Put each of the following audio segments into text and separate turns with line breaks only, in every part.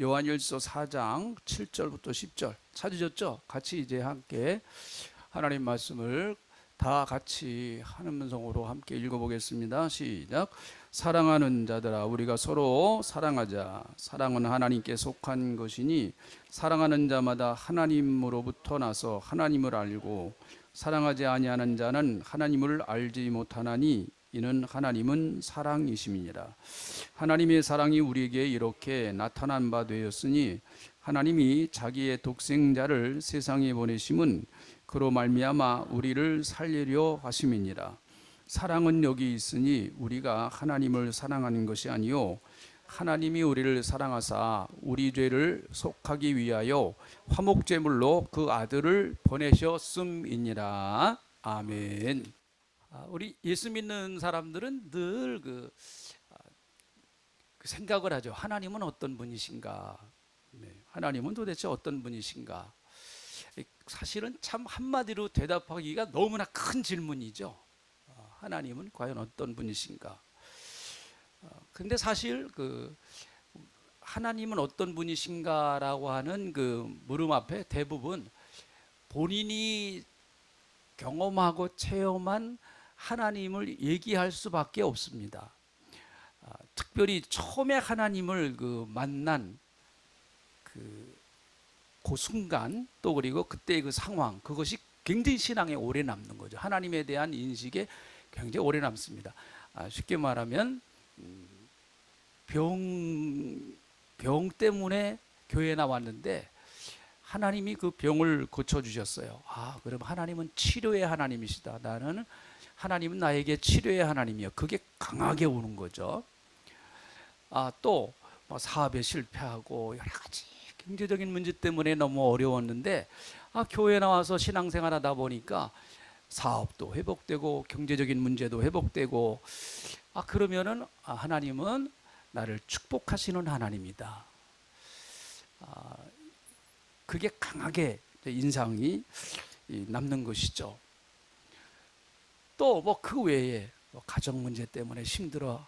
요한일서 4장 7절부터 10절 찾으셨죠? 같이 이제 함께 하나님 말씀을 다 같이 한 음성으로 함께 읽어보겠습니다. 시작. 사랑하는 자들아, 우리가 서로 사랑하자. 사랑은 하나님께 속한 것이니 사랑하는 자마다 하나님으로부터 나서 하나님을 알고 사랑하지 아니하는 자는 하나님을 알지 못하나니 이는 하나님은 사랑이심이니라. 하나님의 사랑이 우리에게 이렇게 나타난 바 되었으니 하나님이 자기의 독생자를 세상에 보내심은 그로 말미암아 우리를 살리려 하심이니라. 사랑은 여기 있으니 우리가 하나님을 사랑하는 것이 아니요 하나님이 우리를 사랑하사 우리 죄를 속하기 위하여 화목제물로 그 아들을 보내셨음이니라. 아멘. 우리 예수 믿는 사람들은 늘 그 생각을 하죠. 하나님은 어떤 분이신가? 하나님은 도대체 어떤 분이신가? 사실은 참 한마디로 대답하기가 너무나 큰 질문이죠. 하나님은 과연 어떤 분이신가? 근데 사실 하나님은 어떤 분이신가라고 하는 그 물음 앞에 대부분 본인이 경험하고 체험한 하나님을 얘기할 수밖에 없습니다. 특별히 처음에 하나님을 만난 그 순간 또 그리고 그때의 그 상황, 그것이 굉장히 신앙에 오래 남는 거죠. 하나님에 대한 인식에 굉장히 오래 남습니다. 쉽게 말하면 병 때문에 교회에 나왔는데 하나님이 그 병을 고쳐주셨어요. 그럼 하나님은 치료의 하나님이시다. 하나님은 나에게 치료의 하나님이요. 그게 강하게 오는 거죠. 또 사업에 실패하고 여러 가지 경제적인 문제 때문에 너무 어려웠는데 교회에 나와서 신앙생활 하다 보니까 사업도 회복되고 경제적인 문제도 회복되고 그러면은 하나님은 나를 축복하시는 하나님이다. 그게 강하게 인상이 남는 것이죠. 또 그 외에 가정 문제 때문에 힘들어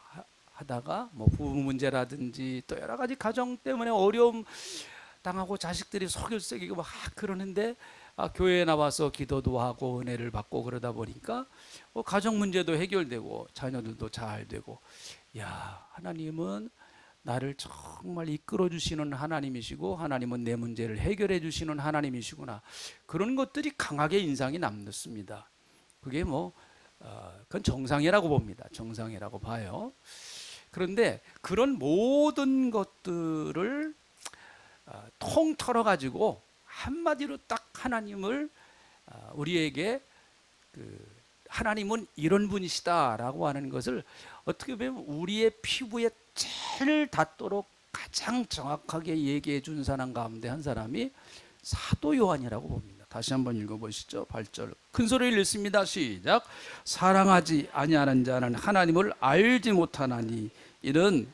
하다가 부부 문제라든지 또 여러 가지 가정 때문에 어려움 당하고 자식들이 속을 썩이고 그러는데 교회에 나와서 기도도 하고 은혜를 받고 그러다 보니까 가정 문제도 해결되고 자녀들도 잘 되고, 하나님은 나를 정말 이끌어 주시는 하나님이시고 하나님은 내 문제를 해결해 주시는 하나님이시구나. 그런 것들이 강하게 인상이 남습니다. 그게 그건 정상이라고 봅니다. 정상이라고 봐요. 그런데 그런 모든 것들을 통틀어 가지고 한마디로 딱 하나님을 우리에게 하나님은 이런 분이시다라고 하는 것을 어떻게 보면 우리의 피부에 제일 닿도록 가장 정확하게 얘기해 준 사람 가운데 한 사람이 사도 요한이라고 봅니다. 다시 한번 읽어보시죠. 8절 큰 소리를 읽습니다. 시작. 사랑하지 아니하는 자는 하나님을 알지 못하나니 이는,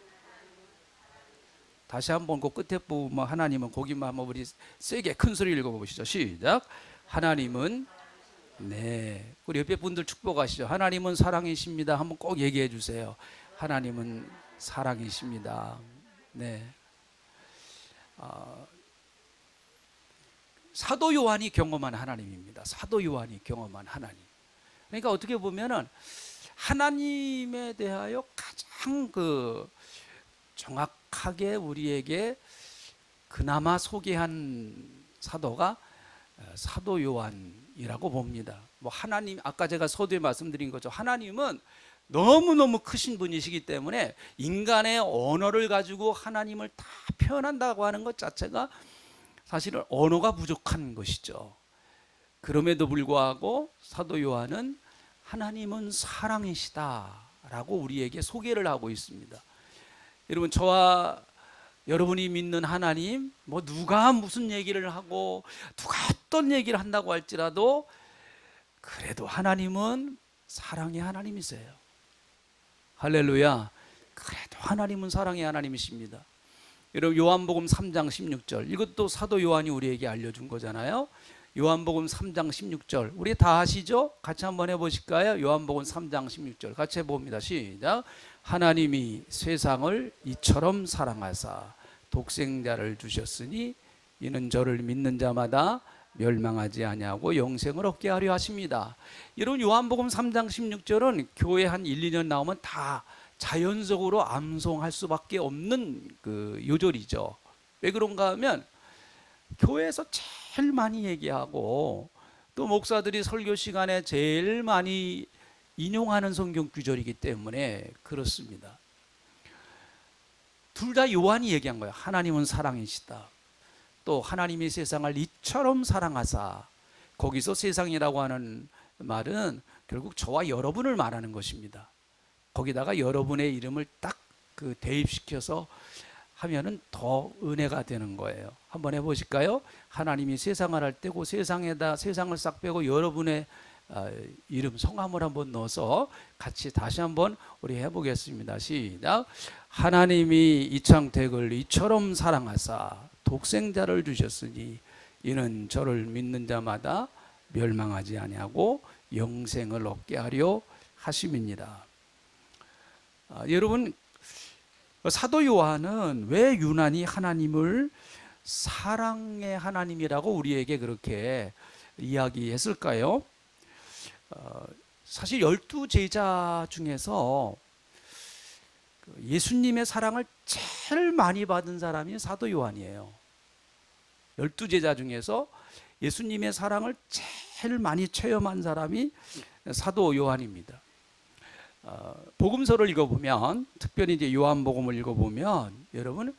다시 한번 그 끝에 부분 하나님은 거기만 한번 우리 세게 큰 소리 읽어보시죠. 시작. 하나님은, 우리 옆에 분들 축복하시죠. 하나님은 사랑이십니다. 한번 꼭 얘기해 주세요. 하나님은 사랑이십니다. 사도 요한이 경험한 하나님입니다. 사도 요한이 경험한 하나님. 그러니까 어떻게 보면은 하나님에 대하여 가장 정확하게 우리에게 그나마 소개한 사도가 사도 요한이라고 봅니다. 하나님, 아까 제가 서두에 말씀드린 거죠. 하나님은 너무너무 크신 분이시기 때문에 인간의 언어를 가지고 하나님을 다 표현한다고 하는 것 자체가 사실은 언어가 부족한 것이죠. 그럼에도 불구하고 사도 요한은 하나님은 사랑이시다라고 우리에게 소개를 하고 있습니다. 여러분, 저와 여러분이 믿는 하나님, 누가 무슨 얘기를 하고 누가 어떤 얘기를 한다고 할지라도 그래도 하나님은 사랑의 하나님이세요. 할렐루야. 그래도 하나님은 사랑의 하나님이십니다. 여러분, 요한복음 3장 16절, 이것도 사도 요한이 우리에게 알려준 거잖아요. 요한복음 3장 16절 우리 다 아시죠? 같이 한번 해보실까요? 요한복음 3장 16절 같이 해봅니다. 시작. 하나님이 세상을 이처럼 사랑하사 독생자를 주셨으니 이는 저를 믿는 자마다 멸망하지 아니하고 영생을 얻게 하려 하십니다. 이런 요한복음 3장 16절은 교회 한 1, 2년 나오면 다 자연적으로 암송할 수밖에 없는 그 요절이죠. 왜 그런가 하면 교회에서 제일 많이 얘기하고 또 목사들이 설교 시간에 제일 많이 인용하는 성경 구절이기 때문에 그렇습니다. 둘 다 요한이 얘기한 거예요. 하나님은 사랑이시다. 또 하나님이 세상을 이처럼 사랑하사, 거기서 세상이라고 하는 말은 결국 저와 여러분을 말하는 것입니다. 거기다가 여러분의 이름을 딱 그 대입시켜서 하면은 더 은혜가 되는 거예요. 한번 해보실까요? 하나님이 세상을 할 때고 세상에다 세상을 싹 빼고 여러분의 이름 성함을 한번 넣어서 같이 다시 한번 우리 해보겠습니다. 시작. 하나님이 이창택을 이처럼 사랑하사 독생자를 주셨으니 이는 저를 믿는 자마다 멸망하지 아니하고 영생을 얻게 하려 하심이니라. 여러분, 사도 요한은 왜 유난히 하나님을 사랑의 하나님이라고 우리에게 그렇게 이야기했을까요? 사실 12제자 중에서 예수님의 사랑을 제일 많이 받은 사람이 사도 요한이에요. 12제자 중에서 예수님의 사랑을 제일 많이 체험한 사람이 사도 요한입니다. 복음서를 읽어보면, 특별히 이제 요한복음을 읽어보면, 여러분,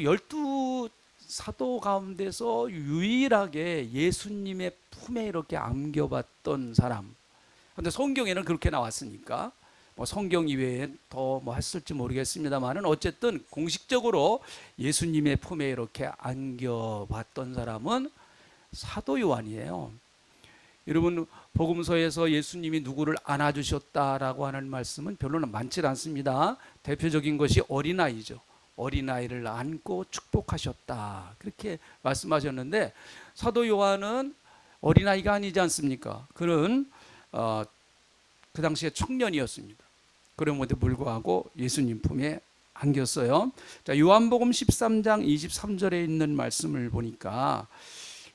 열두 사도 가운데서 유일하게 예수님의 품에 이렇게 안겨봤던 사람. 근데 성경에는 그렇게 나왔으니까, 뭐 성경 이외에 더 뭐 했을지 모르겠습니다만은 어쨌든 공식적으로 예수님의 품에 이렇게 안겨봤던 사람은 사도 요한이에요. 여러분, 복음서에서 예수님이 누구를 안아주셨다라고 하는 말씀은 별로 많지 않습니다. 대표적인 것이 어린아이죠. 어린아이를 안고 축복하셨다, 그렇게 말씀하셨는데, 사도 요한은 어린아이가 아니지 않습니까? 그는 그 당시에 청년이었습니다. 그럼에도 불구하고 예수님 품에 안겼어요. 자, 요한복음 13장 23절에 있는 말씀을 보니까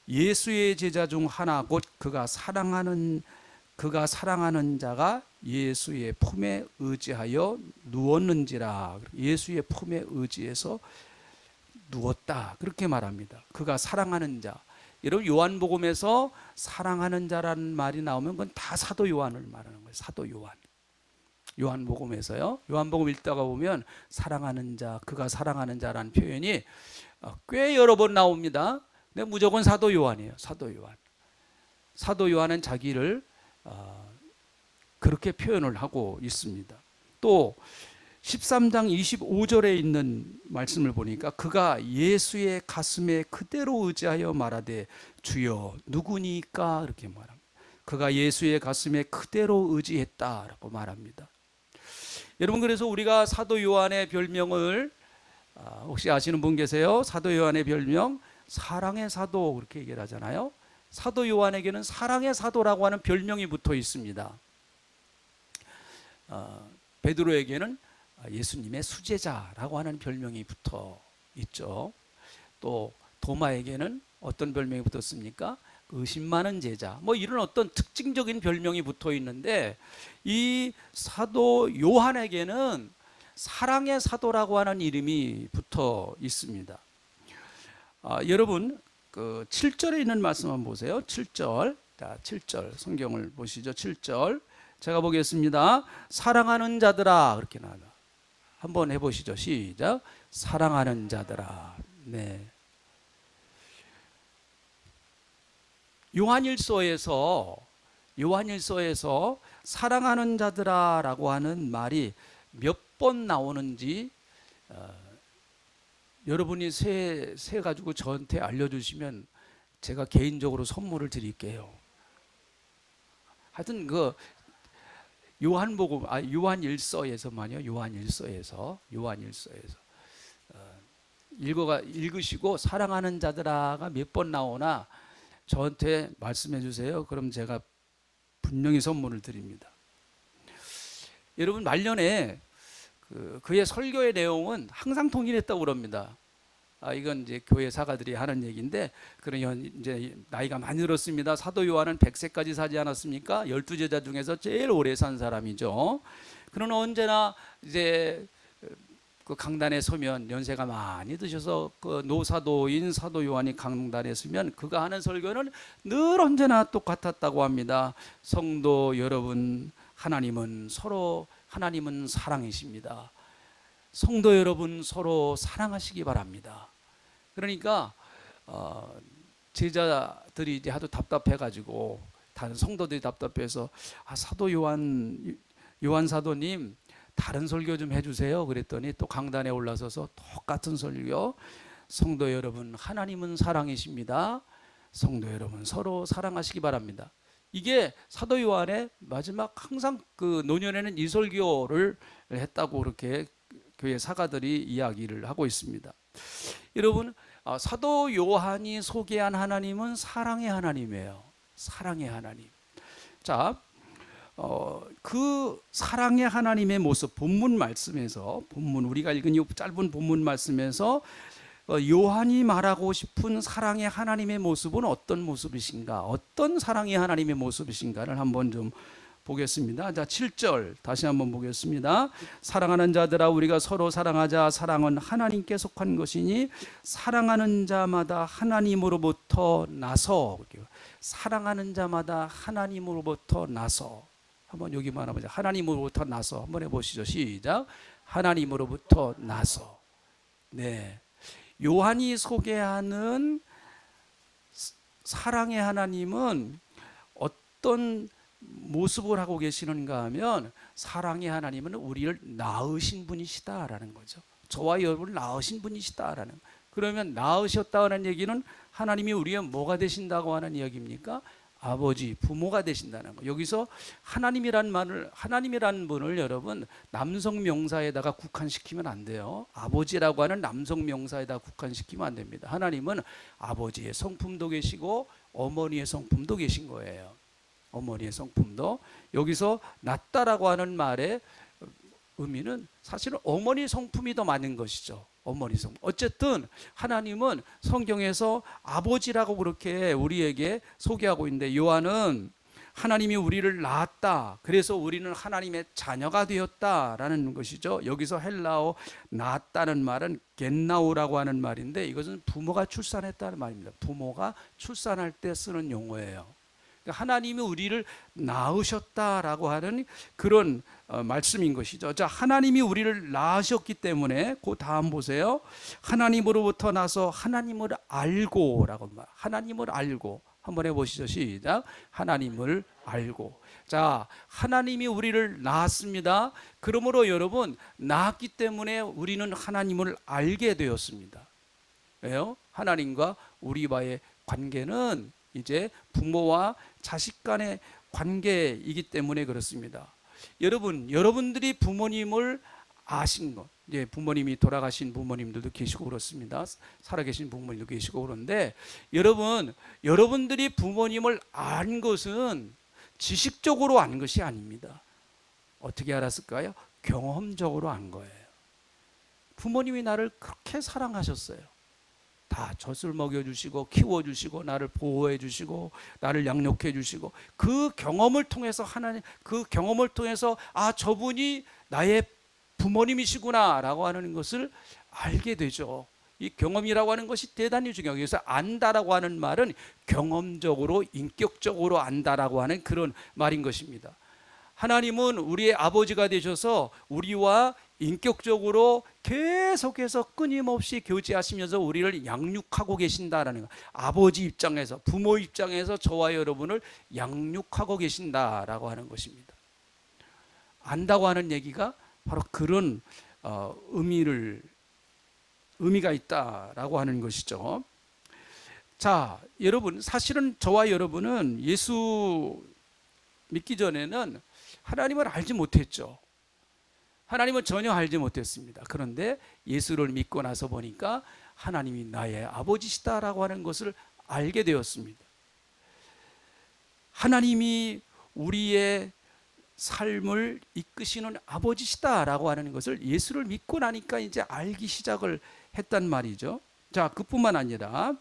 예수의 제자 중 하나 곧 그가 사랑하는 자가 예수의 품에 의지하여 누웠는지라. 예수의 품에 의지해서 누웠다, 그렇게 말합니다. 그가 사랑하는 자. 여러분, 요한복음에서 사랑하는 자라는 말이 나오면 그건 다 사도 요한을 말하는 거예요. 사도 요한. 요한복음에서요. 요한복음 읽다가 보면 사랑하는 자, 그가 사랑하는 자라는 표현이 꽤 여러 번 나옵니다. 근데 무조건 사도 요한이에요. 사도 요한. 사도 요한은 자기를 그렇게 표현을 하고 있습니다. 또 13장 25절에 있는 말씀을 보니까 그가 예수의 가슴에 그대로 의지하여 말하되 주여 누구니까, 이렇게 말합니다. 그가 예수의 가슴에 그대로 의지했다라고 말합니다. 여러분, 그래서 우리가 사도 요한의 별명을 혹시 아시는 분 계세요? 사도 요한의 별명 사랑의 사도, 그렇게 얘기를 하잖아요. 사도 요한에게는 사랑의 사도라고 하는 별명이 붙어 있습니다. 베드로에게는 예수님의 수제자라고 하는 별명이 붙어 있죠. 또 도마에게는 어떤 별명이 붙었습니까? 의심 많은 제자, 뭐 이런 어떤 특징적인 별명이 붙어 있는데, 이 사도 요한에게는 사랑의 사도라고 하는 이름이 붙어 있습니다. 여러분, 그 7절에 있는 말씀 한번 보세요. 7절. 자, 7절 성경을 보시죠. 7절. 제가 보겠습니다. 사랑하는 자들아, 그렇게 나와. 한번 해보시죠. 시작. 사랑하는 자들아. 네. 요한일서에서 사랑하는 자들아라고 하는 말이 몇 번 나오는지 여러분이 세 가지고 저한테 알려주시면 제가 개인적으로 선물을 드릴게요. 하여튼 그 요한일서에서만요. 요한일서에서 읽으시고 사랑하는 자들아가 몇 번 나오나 저한테 말씀해 주세요. 그럼 제가 분명히 선물을 드립니다. 여러분, 말년에 그의 설교의 내용은 항상 통일했다고 그럽니다. 이건 이제 교회 사가들이 하는 얘기인데, 그러면 이제 나이가 많이 들었습니다. 사도 요한은 100세까지 사지 않았습니까? 12제자 중에서 제일 오래 산 사람이죠. 그러나 언제나 이제 그 강단에 서면 연세가 많이 드셔서 그 노사도인 사도 요한이 강단에 서면 그가 하는 설교는 늘 언제나 똑같았다고 합니다. 성도 여러분, 하나님은 사랑이십니다. 성도 여러분, 서로 사랑하시기 바랍니다. 그러니까 제자들이 이제 하도 답답해가지고, 다른 성도들이 답답해서 사도 요한 사도님 다른 설교 좀 해주세요. 그랬더니 또 강단에 올라서서 똑같은 설교, 성도 여러분, 하나님은 사랑이십니다. 성도 여러분, 서로 사랑하시기 바랍니다. 이게 사도 요한의 마지막, 항상 그 노년에는 이 설교를 했다고 그렇게 교회 사가들이 이야기를 하고 있습니다. 여러분, 사도 요한이 소개한 하나님은 사랑의 하나님이에요. 사랑의 하나님. 자, 그 사랑의 하나님의 모습, 본문 말씀에서, 우리가 읽은 이 짧은 본문 말씀에서 요한이 말하고 싶은 사랑의 하나님의 모습은 어떤 모습이신가, 어떤 사랑의 하나님의 모습이신가를 한번 좀 보겠습니다. 자, 7절 다시 한번 보겠습니다. 사랑하는 자들아, 우리가 서로 사랑하자. 사랑은 하나님께 속한 것이니 사랑하는 자마다 하나님으로부터 나서, 사랑하는 자마다 하나님으로부터 나서, 한번 여기만 한번 하나님으로부터 나서 한번 해보시죠. 시작. 하나님으로부터 나서. 네, 요한이 소개하는 사랑의 하나님은 어떤 모습을 하고 계시는가 하면, 사랑의 하나님은 우리를 낳으신 분이시다라는 거죠. 저와 여러분을 낳으신 분이시다라는. 그러면 낳으셨다는 얘기는 하나님이 우리의 뭐가 되신다고 하는 이야기입니까? 아버지, 부모가 되신다는 거. 여기서 하나님이란 분을 여러분 남성 명사에다가 국한시키면 안 돼요. 아버지라고 하는 남성 명사에다가 국한시키면 안 됩니다. 하나님은 아버지의 성품도 계시고 어머니의 성품도 계신 거예요. 어머니의 성품도. 여기서 낫다라고 하는 말의 의미는 사실은 어머니 성품이 더 많은 것이죠. 어머니 성품. 어쨌든 하나님은 성경에서 아버지라고 그렇게 우리에게 소개하고 있는데, 요한은 하나님이 우리를 낳았다, 그래서 우리는 하나님의 자녀가 되었다라는 것이죠. 여기서 헬라어 낳았다는 말은 겟나우라고 하는 말인데, 이것은 부모가 출산했다는 말입니다. 부모가 출산할 때 쓰는 용어예요. 하나님이 우리를 낳으셨다라고 하는 그런 말씀인 것이죠. 자, 하나님이 우리를 낳으셨기 때문에 그 다음 보세요. 하나님으로부터 나서 하나님을 알고라고 말. 하나님을 알고 한번 해보시죠. 시작. 하나님을 알고. 자, 하나님이 우리를 낳았습니다. 그러므로 여러분, 낳았기 때문에 우리는 하나님을 알게 되었습니다. 왜요? 하나님과 우리와의 관계는 이제 부모와 자식 간의 관계이기 때문에 그렇습니다. 여러분들이 부모님을 아신 것, 이제 부모님이 돌아가신 부모님들도 계시고 그렇습니다. 살아계신 부모님도 계시고 그런데, 여러분들이 부모님을 안 것은 지식적으로 안 것이 아닙니다. 어떻게 알았을까요? 경험적으로 안 거예요. 부모님이 나를 그렇게 사랑하셨어요. 다 젖을 먹여주시고 키워주시고 나를 보호해주시고 나를 양육해주시고, 그 경험을 통해서 저분이 나의 부모님이시구나 라고 하는 것을 알게 되죠. 이 경험이라고 하는 것이 대단히 중요해요. 그래서 안다라고 하는 말은 경험적으로, 인격적으로 안다라고 하는 그런 말인 것입니다. 하나님은 우리의 아버지가 되셔서 우리와 인격적으로 계속해서 끊임없이 교제하시면서 우리를 양육하고 계신다라는 거. 아버지 입장에서, 부모 입장에서 저와 여러분을 양육하고 계신다라고 하는 것입니다. 안다고 하는 얘기가 바로 그런 의미가 있다라고 하는 것이죠. 자, 여러분, 사실은 저와 여러분은 예수 믿기 전에는 하나님을 알지 못했죠. 하나님은 전혀 알지 못했습니다. 그런데 예수를 믿고 나서 보니까 하나님이 나의 아버지시다라고 하는 것을 알게 되었습니다. 하나님이 우리의 삶을 이끄시는 아버지시다라고 하는 것을 예수를 믿고 나니까 이제 알기 시작을 했단 말이죠. 자, 그뿐만 아니라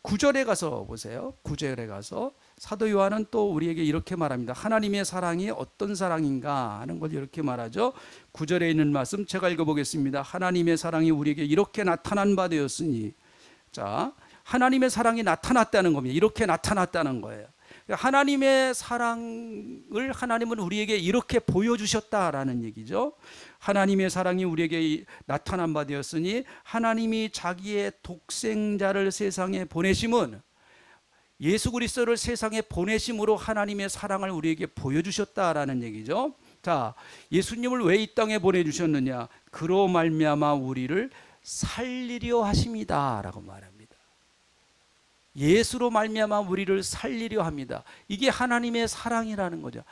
9절에 가서 보세요. 9절에 가서 사도 요한은 또 우리에게 이렇게 말합니다. 하나님의 사랑이 어떤 사랑인가 하는 걸 이렇게 말하죠. 9절에 있는 말씀 제가 읽어보겠습니다. 하나님의 사랑이 우리에게 이렇게 나타난 바 되었으니, 자, 하나님의 사랑이 나타났다는 겁니다. 이렇게 나타났다는 거예요. 하나님의 사랑을 하나님은 우리에게 이렇게 보여주셨다라는 얘기죠. 하나님의 사랑이 우리에게 나타난 바 되었으니 하나님이 자기의 독생자를 세상에 보내심은, 예수 그리스도를 세상에 보내심으로 하나님의 사랑을 우리에게 보여주셨다라는 얘기죠. 자, 예수님을 왜 이 땅에 보내주셨느냐? 그로 말미암아 우리를 살리려 하심이다라고 말합니다. 예수로 말미암아 우리를 살리려 합니다. 이게 하나님의 사랑이라는 거죠.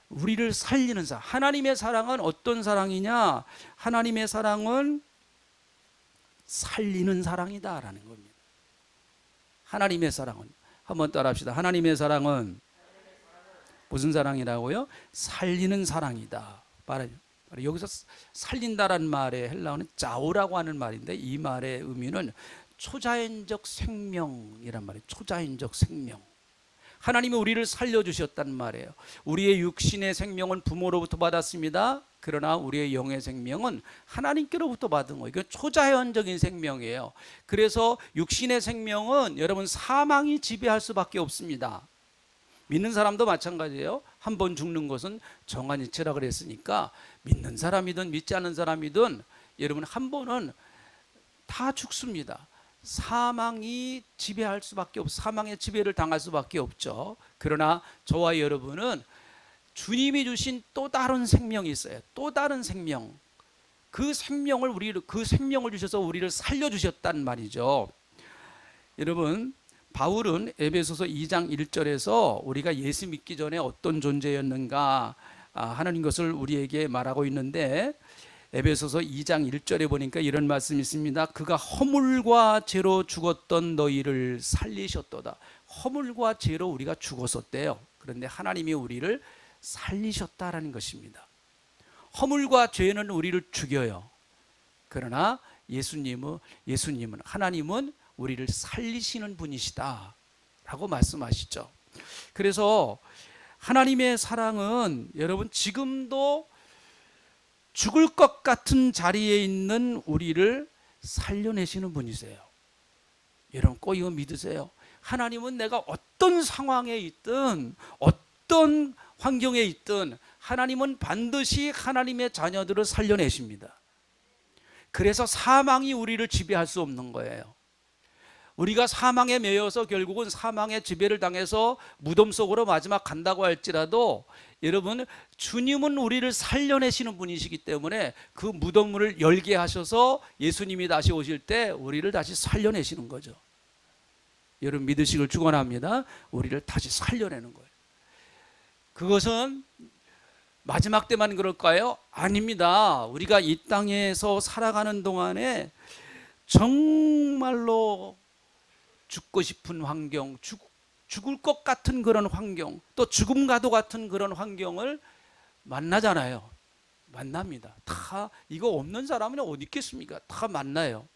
우리를 살리는 사랑. 하나님의 사랑은 어떤 사랑이냐? 하나님의 사랑은 살리는 사랑이다라는 겁니다. 하나님의 사랑은, 한번 따라합시다. 하나님의 사랑은 무슨 사랑이라고요? 살리는 사랑이다. 여기서 살린다라는 말의 헬라어는 짜오라고 하는 말인데, 이 말의 의미는 초자연적 생명이란 말이에요. 초자연적 생명. 하나님이 우리를 살려주셨단 말이에요. 우리의 육신의 생명은 부모로부터 받았습니다. 그러나 우리의 영의 생명은 하나님께로부터 받은 거예요. 이건 초자연적인 생명이에요. 그래서 육신의 생명은 여러분 사망이 지배할 수밖에 없습니다. 믿는 사람도 마찬가지예요. 한 번 죽는 것은 정한이치라 그랬으니까 믿는 사람이든 믿지 않는 사람이든 여러분 한 번은 다 죽습니다. 사망이 지배할 수밖에 없어. 사망의 지배를 당할 수밖에 없죠. 그러나 저와 여러분은 주님이 주신 또 다른 생명이 있어요. 또 다른 생명. 그 생명을 주셔서 우리를 살려 주셨단 말이죠. 여러분, 바울은 에베소서 2장 1절에서 우리가 예수 믿기 전에 어떤 존재였는가 하는 것을 우리에게 말하고 있는데, 에베소서 2장 1절에 보니까 이런 말씀이 있습니다. 그가 허물과 죄로 죽었던 너희를 살리셨도다. 허물과 죄로 우리가 죽었었대요. 그런데 하나님이 우리를 살리셨다라는 것입니다. 허물과 죄는 우리를 죽여요. 그러나 예수님은 하나님은 우리를 살리시는 분이시다 라고 말씀하시죠. 그래서 하나님의 사랑은 여러분 지금도 죽을 것 같은 자리에 있는 우리를 살려내시는 분이세요. 여러분 꼭 이거 믿으세요. 하나님은 내가 어떤 상황에 있든 어떤 환경에 있든 하나님은 반드시 하나님의 자녀들을 살려내십니다. 그래서 사망이 우리를 지배할 수 없는 거예요. 우리가 사망에 매여서 결국은 사망의 지배를 당해서 무덤 속으로 마지막 간다고 할지라도 여러분 주님은 우리를 살려내시는 분이시기 때문에 그 무덤문을 열게 하셔서 예수님이 다시 오실 때 우리를 다시 살려내시는 거죠. 여러분 믿으시길 축원합니다. 우리를 다시 살려내는 거예요. 그것은 마지막 때만 그럴까요? 아닙니다. 우리가 이 땅에서 살아가는 동안에 정말로 죽고 싶은 환경, 죽을 것 같은 그런 환경, 또 죽음과도 같은 그런 환경을 만나잖아요. 만납니다. 다 이거 없는 사람은 어디 있겠습니까? 다 만나요.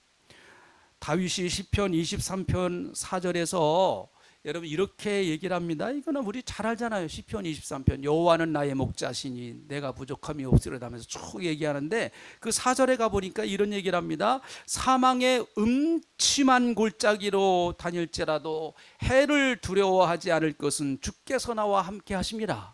다윗이 시편 23편 4절에서 여러분 이렇게 얘기를 합니다. 이거는 우리 잘 알잖아요. 시편 23편 여호와는 나의 목자시니 내가 부족함이 없으리라 하면서 쭉 얘기하는데 그 4절에 가보니까 이런 얘기를 합니다. 사망의 음침한 골짜기로 다닐지라도 해를 두려워하지 않을 것은 주께서 나와 함께 하심이라.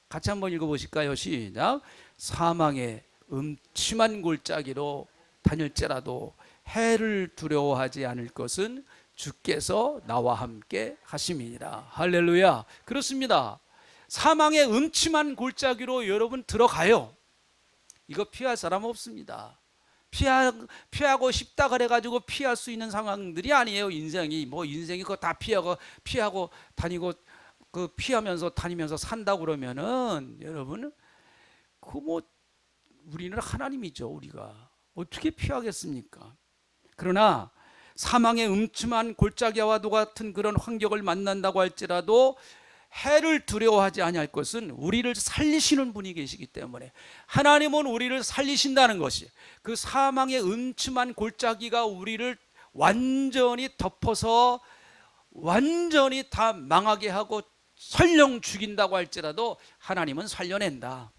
같이 한번 읽어보실까요? 시작. 사망의 음침한 골짜기로 다닐지라도 해를 두려워하지 않을 것은 주께서 나와 함께 하심이니라. 할렐루야. 그렇습니다. 사망의 음침한 골짜기로 여러분 들어가요. 이거 피할 사람 없습니다. 피하고 싶다 그래가지고 피할 수 있는 상황들이 아니에요. 인생이 그거 다 피하고 다니고 그 피하면서 다니면서 산다 그러면은 여러분 우리는 하나님이죠. 우리가 어떻게 피하겠습니까? 그러나 사망의 음침한 골짜기와도 같은 그런 환경을 만난다고 할지라도 해를 두려워하지 아니할 것은 우리를 살리시는 분이 계시기 때문에, 하나님은 우리를 살리신다는 것이, 그 사망의 음침한 골짜기가 우리를 완전히 덮어서 완전히 다 망하게 하고 설령 죽인다고 할지라도 하나님은 살려낸다.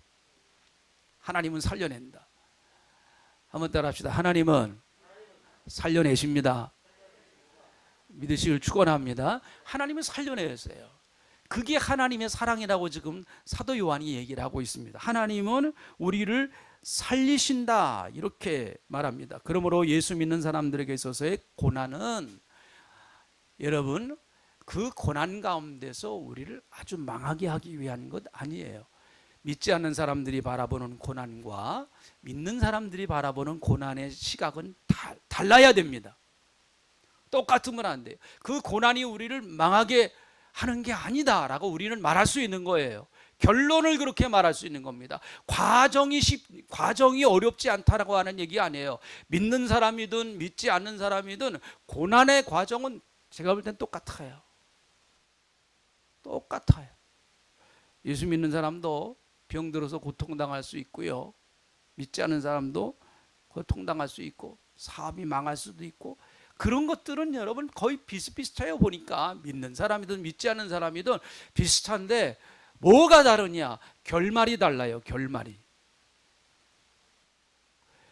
하나님은 살려낸다. 한번 따라합시다. 하나님은 살려내십니다. 믿으시길 축원합니다. 하나님은 살려내세요. 그게 하나님의 사랑이라고 지금 사도 요한이 얘기를 하고 있습니다. 하나님은 우리를 살리신다, 이렇게 말합니다. 그러므로 예수 믿는 사람들에게 있어서의 고난은, 여러분, 그 고난 가운데서 우리를 아주 망하게 하기 위한 것 아니에요. 믿지 않는 사람들이 바라보는 고난과 믿는 사람들이 바라보는 고난의 시각은 달라야 됩니다. 똑같으면 안 돼요. 그 고난이 우리를 망하게 하는 게 아니다라고 우리는 말할 수 있는 거예요. 결론을 그렇게 말할 수 있는 겁니다. 과정이 어렵지 않다라고 하는 얘기 아니에요. 믿는 사람이든 믿지 않는 사람이든 고난의 과정은 제가 볼 땐 똑같아요. 똑같아요. 예수 믿는 사람도 병들어서 고통당할 수 있고요, 믿지 않는 사람도 고통당할 수 있고, 사업이 망할 수도 있고, 그런 것들은 여러분 거의 비슷비슷해요. 보니까 믿는 사람이든 믿지 않는 사람이든 비슷한데, 뭐가 다르냐? 결말이 달라요. 결말이.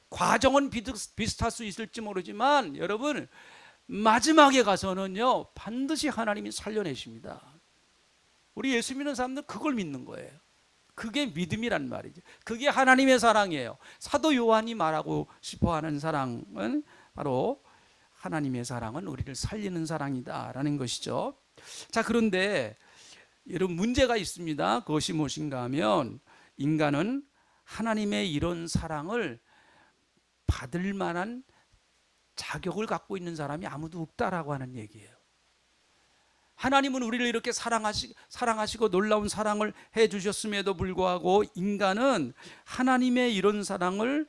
과정은 비슷할 수 있을지 모르지만 여러분, 마지막에 가서는요 반드시 하나님이 살려내십니다. 우리 예수 믿는 사람들은 그걸 믿는 거예요. 그게 믿음이란 말이죠. 그게 하나님의 사랑이에요. 사도 요한이 말하고 싶어하는 사랑은 바로, 하나님의 사랑은 우리를 살리는 사랑이다라는 것이죠. 자, 그런데 여러분, 문제가 있습니다. 그것이 무엇인가 하면, 인간은 하나님의 이런 사랑을 받을 만한 자격을 갖고 있는 사람이 아무도 없다라고 하는 얘기예요. 하나님은 우리를 이렇게 사랑하시고 놀라운 사랑을 해주셨음에도 불구하고, 인간은 하나님의 이런 사랑을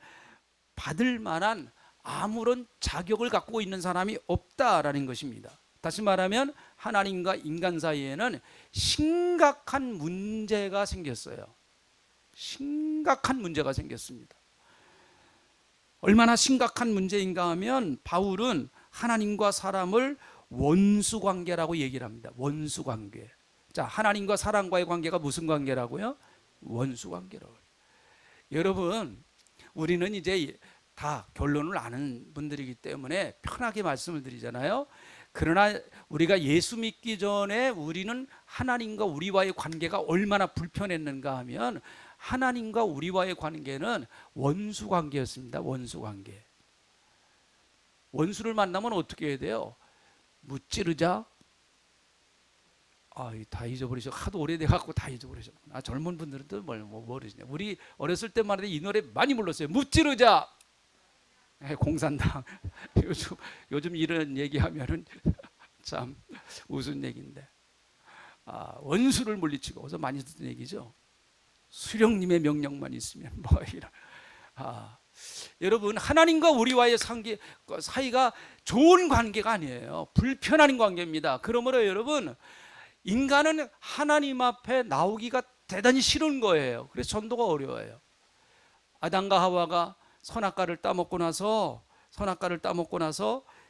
받을 만한 아무런 자격을 갖고 있는 사람이 없다라는 것입니다. 다시 말하면 하나님과 인간 사이에는 심각한 문제가 생겼어요. 심각한 문제가 생겼습니다. 얼마나 심각한 문제인가 하면, 바울은 하나님과 사람을 원수관계라고 얘기를 합니다. 원수관계. 자, 하나님과 사람과의 관계가 무슨 관계라고요? 원수관계라고. 여러분, 우리는 이제 다 결론을 아는 분들이기 때문에 편하게 말씀을 드리잖아요. 그러나 우리가 예수 믿기 전에 우리는 하나님과 우리와의 관계가 얼마나 불편했는가 하면, 하나님과 우리와의 관계는 원수관계였습니다. 원수관계. 원수를 만나면 어떻게 해야 돼요? 무찌르자. 다 잊어버리셔. 하도 오래돼갖고 다 잊어버리셨구나. 젊은 분들은 또 모르시냐. 우리 어렸을 때만 해도 이 노래 많이 불렀어요. 무찌르자. 공산당. 요즘 이런 얘기하면은 참 웃은 얘기인데, 원수를 물리치고, 어서 많이 듣는 얘기죠. 수령님의 명령만 있으면 뭐 이런. 여러분, 하나님과 우리와의 사이가 좋은 관계가 아니에요. 불편한 관계입니다. 그러므로 여러분, 인간은 하나님 앞에 나오기가 대단히 싫은 거예요. 그래서 전도가 어려워요. 아담과 하와가 선악과를 따먹고 나서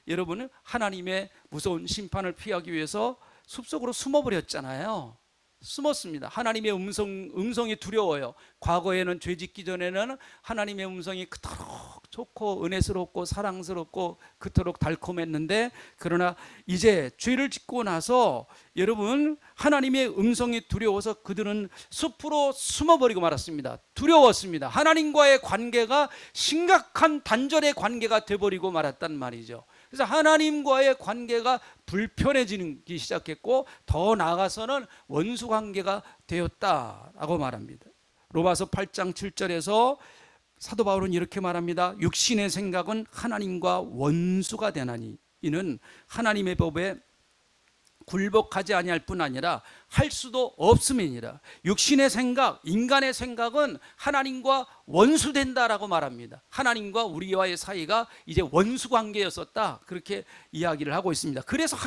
여러분은 하나님의 무서운 심판을 피하기 위해서 숲속으로 숨어버렸잖아요. 숨었습니다. 하나님의 음성이 두려워요. 과거에는, 죄 짓기 전에는 하나님의 음성이 그토록 좋고 은혜스럽고 사랑스럽고 그토록 달콤했는데, 그러나 이제 죄를 짓고 나서 여러분, 하나님의 음성이 두려워서 그들은 숲으로 숨어버리고 말았습니다. 두려웠습니다. 하나님과의 관계가 심각한 단절의 관계가 되어버리고 말았단 말이죠. 그래서 하나님과의 관계가 불편해지기 시작했고, 더 나아가서는 원수 관계가 되었다라고 말합니다. 로마서 8장 7절에서 사도 바울은 이렇게 말합니다. 육신의 생각은 하나님과 원수가 되나니, 이는 하나님의 법에 굴복하지 아니할 뿐 아니라 할 수도 없음이니라. 육신의 생각, 인간의 생각은 하나님과 원수된다라고 말합니다. 하나님과 우리와의 사이가 이제 원수 관계였었다, 그렇게 이야기를 하고 있습니다. 그래서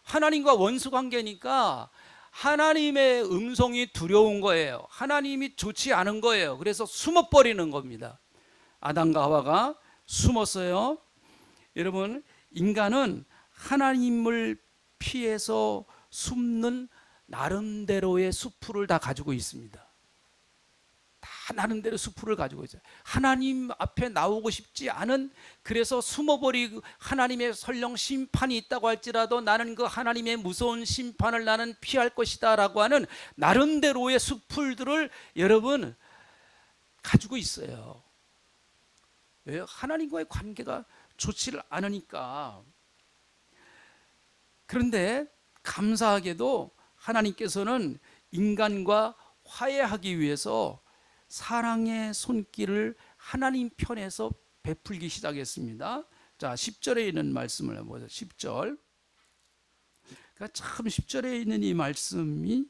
하나님과 원수 관계니까 하나님의 음성이 두려운 거예요. 하나님이 좋지 않은 거예요. 그래서 숨어버리는 겁니다. 아담과 하와가 숨었어요. 여러분, 인간은 하나님을 피해서 숨는 나름대로의 수풀을 다 가지고 있습니다. 다 나름대로 수풀을 가지고 있어요. 하나님 앞에 나오고 싶지 않은, 그래서 숨어버리고 하나님의 설령 심판이 있다고 할지라도 나는 그 하나님의 무서운 심판을 나는 피할 것이다 라고 하는 나름대로의 수풀들을 여러분 가지고 있어요. 왜요? 하나님과의 관계가 좋지를 않으니까. 그런데 감사하게도 하나님께서는 인간과 화해하기 위해서 사랑의 손길을 하나님 편에서 베풀기 시작했습니다. 자, 10절에 있는 말씀을 보세요. 10절. 그러니까 참 10절에 있는 이 말씀이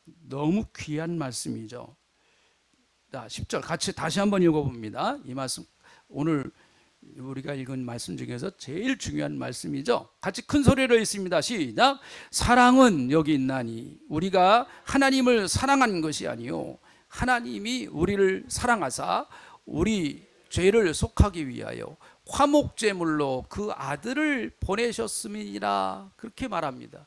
너무 귀한 말씀이죠. 자, 10절 같이 다시 한번 읽어봅니다. 이 말씀 오늘 우리가 읽은 말씀 중에서 제일 중요한 말씀이죠. 같이 큰 소리로 읽습니다. 시작. 사랑은 여기 있나니 우리가 하나님을 사랑한 것이 아니요 하나님이 우리를 사랑하사 우리 죄를 속하기 위하여 화목제물로 그 아들을 보내셨음이니라. 그렇게 말합니다.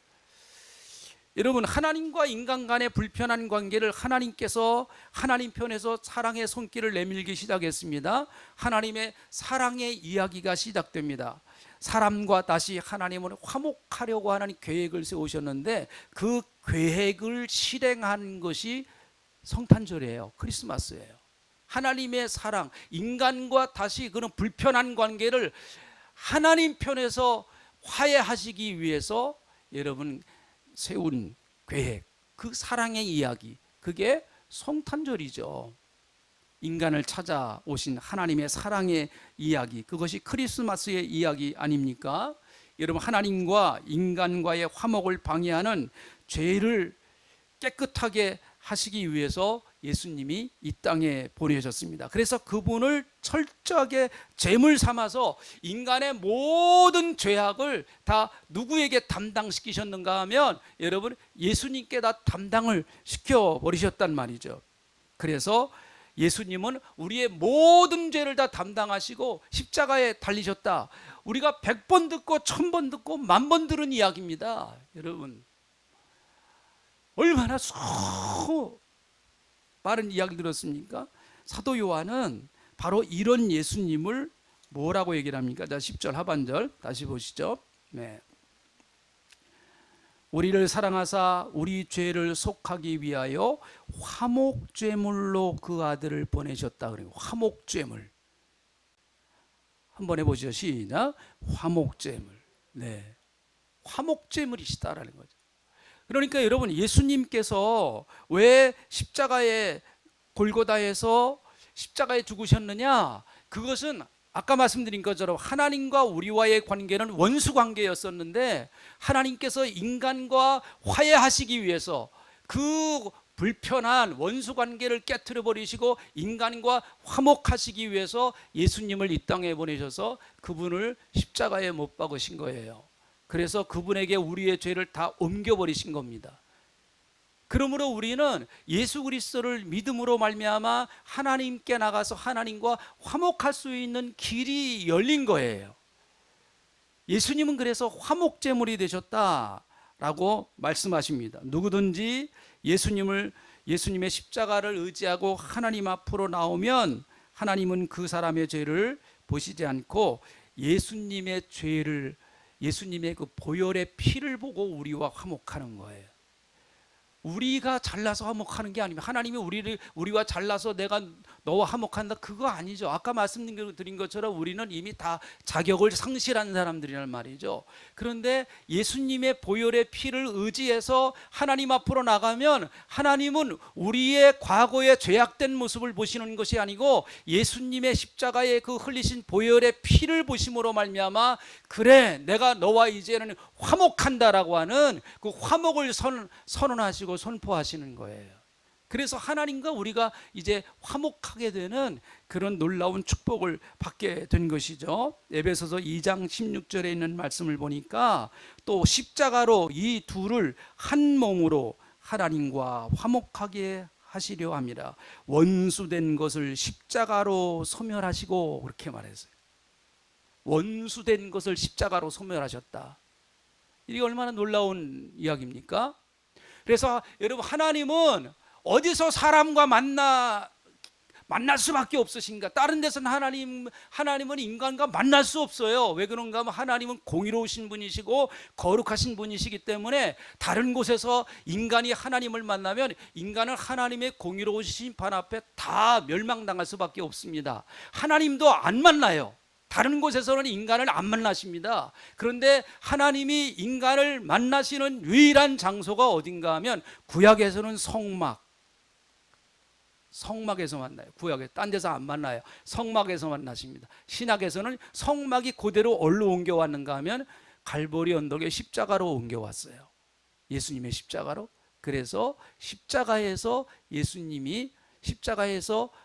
여러분, 하나님과 인간 간의 불편한 관계를 하나님께서 하나님 편에서 사랑의 손길을 내밀기 시작했습니다. 하나님의 사랑의 이야기가 시작됩니다. 사람과 다시 하나님은 화목하려고 하는 계획을 세우셨는데 그 계획을 실행한 것이 성탄절이에요. 크리스마스예요. 하나님의 사랑, 인간과 다시 그런 불편한 관계를 하나님 편에서 화해하시기 위해서 여러분 세운 계획, 그 사랑의 이야기, 그게 성탄절이죠. 인간을 찾아오신 하나님의 사랑의 이야기, 그것이 크리스마스의 이야기 아닙니까? 여러분, 하나님과 인간과의 화목을 방해하는 죄를 깨끗하게 하시기 위해서 예수님이 이 땅에 보내셨습니다. 그래서 그분을 철저하게 제물 삼아서 인간의 모든 죄악을 다 누구에게 담당시키셨는가 하면 여러분 예수님께 다 담당을 시켜버리셨단 말이죠. 그래서 예수님은 우리의 모든 죄를 다 담당하시고 십자가에 달리셨다. 우리가 100번 듣고 1000번 듣고 10,000번 들은 이야기입니다. 여러분 얼마나 빠른 이야기 들었습니까? 사도 요한은 바로 이런 예수님을 뭐라고 얘기를 합니까? 자, 10절 하반절 다시 보시죠. 네. 우리를 사랑하사 우리 죄를 속하기 위하여 화목제물로 그 아들을 보내셨다. 그래요. 화목제물. 한번 해보시죠. 시작. 화목제물. 네. 화목제물이시다라는 거죠. 그러니까 여러분 예수님께서 왜 십자가에 골고다에서 십자가에 죽으셨느냐? 그것은 아까 말씀드린 것처럼 하나님과 우리와의 관계는 원수 관계였었는데 하나님께서 인간과 화해하시기 위해서 그 불편한 원수 관계를 깨트려 버리시고 인간과 화목하시기 위해서 예수님을 이 땅에 보내셔서 그분을 십자가에 못 박으신 거예요. 그래서 그분에게 우리의 죄를 다 옮겨버리신 겁니다. 그러므로 우리는 예수 그리스도를 믿음으로 말미암아 하나님께 나가서 하나님과 화목할 수 있는 길이 열린 거예요. 예수님은 그래서 화목제물이 되셨다라고 말씀하십니다. 누구든지 예수님의 십자가를 의지하고 하나님 앞으로 나오면 하나님은 그 사람의 죄를 보시지 않고 예수님의 그 보혈의 피를 보고 우리와 화목하는 거예요. 우리가 잘나서 화목하는 게 아니면 하나님이 우리와 잘나서 내가 너와 화목한다 그거 아니죠. 아까 말씀드린 것처럼 우리는 이미 다 자격을 상실한 사람들이란 말이죠. 그런데 예수님의 보혈의 피를 의지해서 하나님 앞으로 나가면 하나님은 우리의 과거의 죄악된 모습을 보시는 것이 아니고 예수님의 십자가에 그 흘리신 보혈의 피를 보심으로 말미암아 그래 내가 너와 이제는 화목한다라고 하는 그 화목을 선언하시고 선포하시는 거예요. 그래서 하나님과 우리가 이제 화목하게 되는 그런 놀라운 축복을 받게 된 것이죠. 에베소서 2장 16절에 있는 말씀을 보니까 또 십자가로 이 둘을 한 몸으로 하나님과 화목하게 하시려 합니다. 원수된 것을 십자가로 소멸하시고, 그렇게 말했어요. 원수된 것을 십자가로 소멸하셨다. 이게 얼마나 놀라운 이야기입니까? 그래서 여러분, 하나님은 어디서 사람과 만날 수밖에 없으신가? 다른 데서는 하나님은 인간과 만날 수 없어요. 왜 그런가 하면 하나님은 공의로우신 분이시고 거룩하신 분이시기 때문에 다른 곳에서 인간이 하나님을 만나면 인간은 하나님의 공의로우신 심판 앞에 다 멸망당할 수밖에 없습니다. 하나님도 안 만나요. 다른 곳에서는 인간을 안 만나십니다. 그런데 하나님이 인간을 만나시는 유일한 장소가 어딘가 하면 구약에서는 성막에서 만나요. 구약에 딴 데서 안 만나요. 성막에서 만나십니다. 신약에서는 성막이 그대로 어디로 옮겨왔는가 하면 갈보리 언덕에 십자가로 옮겨왔어요. 예수님의 십자가로. 그래서 십자가에서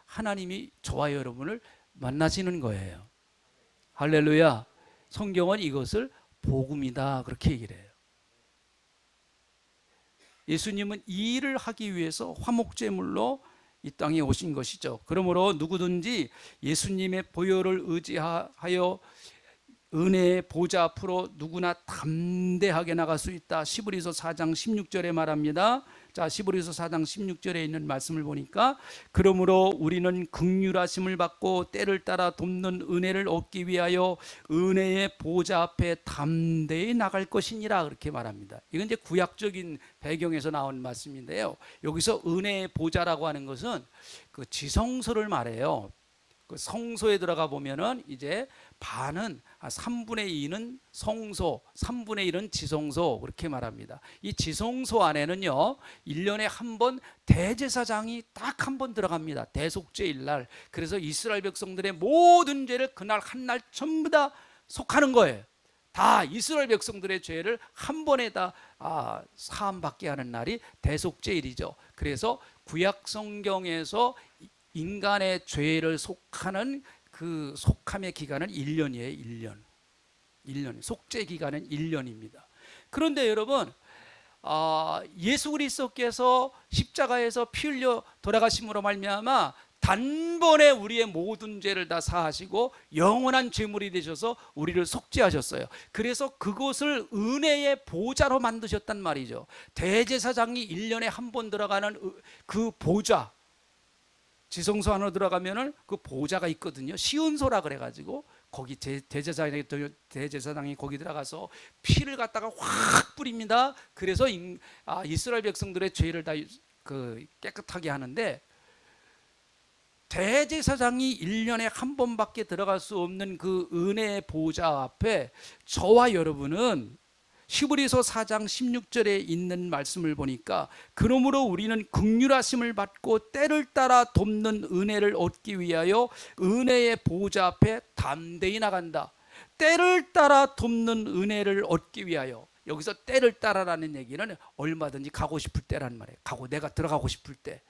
하나님이 저와 여러분을 만나시는 거예요. 할렐루야. 성경은 이것을 복음이다, 그렇게 얘기를 해요. 예수님은 이 일을 하기 위해서 화목제물로 이 땅에 오신 것이죠. 그러므로 누구든지 예수님의 보혈을 의지하여 은혜의 보좌 앞으로 누구나 담대하게 나갈 수 있다. 시브리서 4장 16절에 말합니다. 자, 시브리서 4장 16절에 있는 말씀을 보니까 그러므로 우리는 긍휼하심을 받고 때를 따라 돕는 은혜를 얻기 위하여 은혜의 보좌 앞에 담대히 나갈 것이니라, 그렇게 말합니다. 이건 이제 구약적인 배경에서 나온 말씀인데요. 여기서 은혜의 보좌라고 하는 것은 그 지성소를 말해요. 그 성소에 들어가 보면은 이제 반은 3분의 2는 성소, 3분의 1은 지성소, 그렇게 말합니다. 이 지성소 안에는요 1년에 한 번 대제사장이 딱 한 번 들어갑니다. 대속죄일 날. 그래서 이스라엘 백성들의 모든 죄를 그날 한 날 전부 다 속하는 거예요. 다 이스라엘 백성들의 죄를 한 번에 다 사함받게 하는 날이 대속죄일이죠. 그래서 구약 성경에서 인간의 죄를 속하는 그 속함의 기간은 1년이에요. 1년. 속죄 기간은 1년입니다. 그런데 여러분, 예수 그리스도께서 십자가에서 피 흘려 돌아가심으로 말미암아 단번에 우리의 모든 죄를 다 사하시고 영원한 죄물이 되셔서 우리를 속죄하셨어요. 그래서 그것을 은혜의 보좌로 만드셨단 말이죠. 대제사장이 1년에 한 번 들어가는 그 보좌, 지성소 안으로 들어가면은 그 보좌가 있거든요. 시온소라 그래가지고 거기 대제사장이 거기 들어가서 피를 갖다가 확 뿌립니다. 그래서 이스라엘 백성들의 죄를 다 깨끗하게 하는데, 대제사장이 1년에 한 번밖에 들어갈 수 없는 그 은혜의 보좌 앞에 저와 여러분은 히브리서 4장 16절에 있는 말씀을 보니까 그러므로 우리는 긍휼하심을 받고 때를 따라 돕는 은혜를 얻기 위하여 은혜의 보좌 앞에 담대히 나간다. 때를 따라 돕는 은혜를 얻기 위하여. 여기서 때를 따라라는 얘기는 얼마든지 가고 싶을 때라는 말이에요. 내가 들어가고 싶을 때.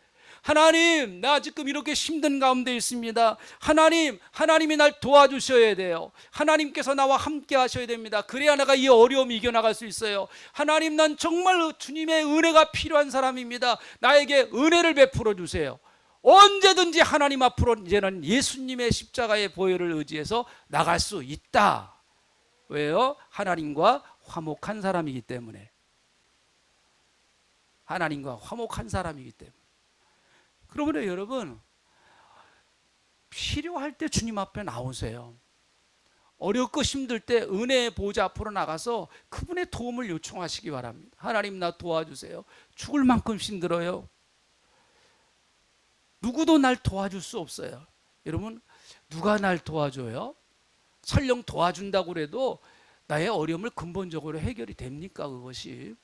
하나님, 나 지금 이렇게 힘든 가운데 있습니다. 하나님이 날 도와주셔야 돼요. 하나님께서 나와 함께 하셔야 됩니다. 그래야 내가 이 어려움 이겨나갈 수 있어요. 하나님, 난 정말 주님의 은혜가 필요한 사람입니다. 나에게 은혜를 베풀어 주세요. 언제든지 하나님 앞으로 이제는 예수님의 십자가의 보혈을 의지해서 나갈 수 있다. 왜요? 하나님과 화목한 사람이기 때문에. 하나님과 화목한 사람이기 때문에. 그러므로 여러분, 필요할 때 주님 앞에 나오세요. 어렵고 힘들 때 은혜의 보좌 앞으로 나가서 그분의 도움을 요청하시기 바랍니다. 하나님, 나 도와주세요. 죽을 만큼 힘들어요. 누구도 날 도와줄 수 없어요. 여러분, 누가 날 도와줘요? 설령 도와준다고 그래도 나의 어려움을 근본적으로 해결이 됩니까, 그것이?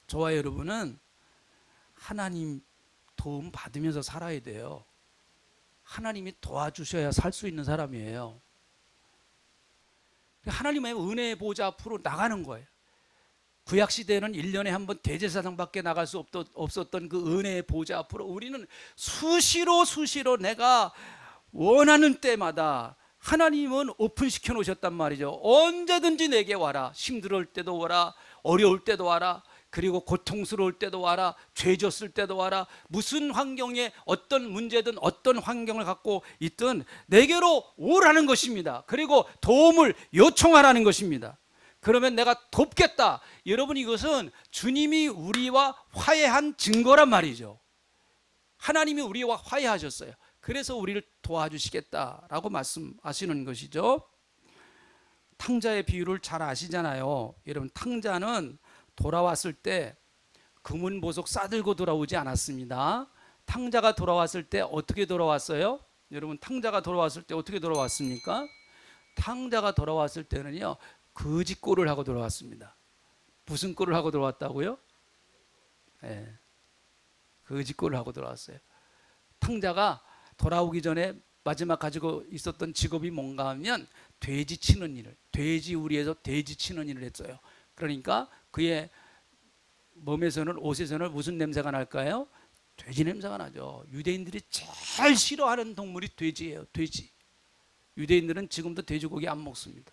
저와 여러분은 하나님 도움 받으면서 살아야 돼요. 하나님이 도와주셔야 살 수 있는 사람이에요. 하나님의 은혜의 보좌 앞으로 나가는 거예요. 구약 시대에는 1년에 한 번 대제사장밖에 나갈 수 없었던 그 은혜의 보좌 앞으로 우리는 수시로 내가 원하는 때마다 하나님은 오픈시켜 놓으셨단 말이죠. 언제든지 내게 와라. 힘들 때도 와라. 어려울 때도 와라. 그리고 고통스러울 때도 와라. 죄 졌을 때도 와라. 무슨 환경에 어떤 문제든 어떤 환경을 갖고 있든 내게로 오라는 것입니다. 그리고 도움을 요청하라는 것입니다. 그러면 내가 돕겠다. 여러분, 이것은 주님이 우리와 화해한 증거란 말이죠. 하나님이 우리와 화해하셨어요. 그래서 우리를 도와주시겠다라고 말씀하시는 것이죠. 탕자의 비유를 잘 아시잖아요. 여러분, 탕자는 돌아왔을 때 금은 보석 싸들고 돌아오지 않았습니다. 탕자가 돌아왔을 때 어떻게 돌아왔어요? 여러분, 탕자가 돌아왔을 때 어떻게 돌아왔습니까? 탕자가 돌아왔을 때는요, 거짓 꼴을 하고 돌아왔습니다. 무슨 꼴을 하고 돌아왔다고요? 네, 거짓 꼴을 하고 돌아왔어요. 탕자가 돌아오기 전에 마지막 가지고 있었던 직업이 뭔가 하면 돼지 치는 일을, 돼지 우리에서 돼지 치는 일을 했어요. 그러니까 그의 몸에서는, 옷에서는 무슨 냄새가 날까요? 돼지 냄새가 나죠. 유대인들이 제일 싫어하는 동물이 돼지예요. 돼지. 유대인들은 지금도 돼지고기 안 먹습니다.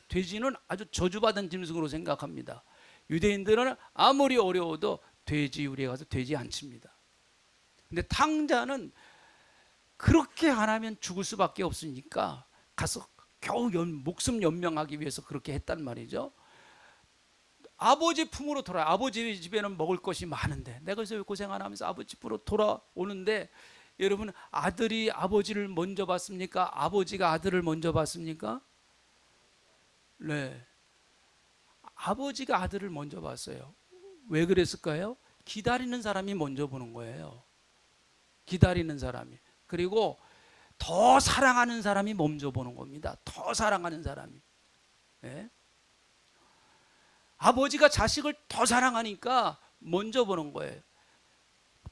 돼지는 아주 저주받은 짐승으로 생각합니다. 유대인들은 아무리 어려워도 돼지 우리에 가서 돼지 안 칩니다. 근데 탕자는 그렇게 안 하면 죽을 수밖에 없으니까 가서 겨우 목숨 연명하기 위해서 그렇게 했단 말이죠. 아버지 품으로 돌아요. 아버지 집에는 먹을 것이 많은데 내가 그래서 고생 안 하면서 아버지 집으로 돌아오는데, 여러분, 아들이 아버지를 먼저 봤습니까? 아버지가 아들을 먼저 봤습니까? 네, 아버지가 아들을 먼저 봤어요. 왜 그랬을까요? 기다리는 사람이 먼저 보는 거예요. 기다리는 사람이. 그리고 더 사랑하는 사람이 먼저 보는 겁니다. 더 사랑하는 사람이. 네? 아버지가 자식을 더 사랑하니까 먼저 보는 거예요.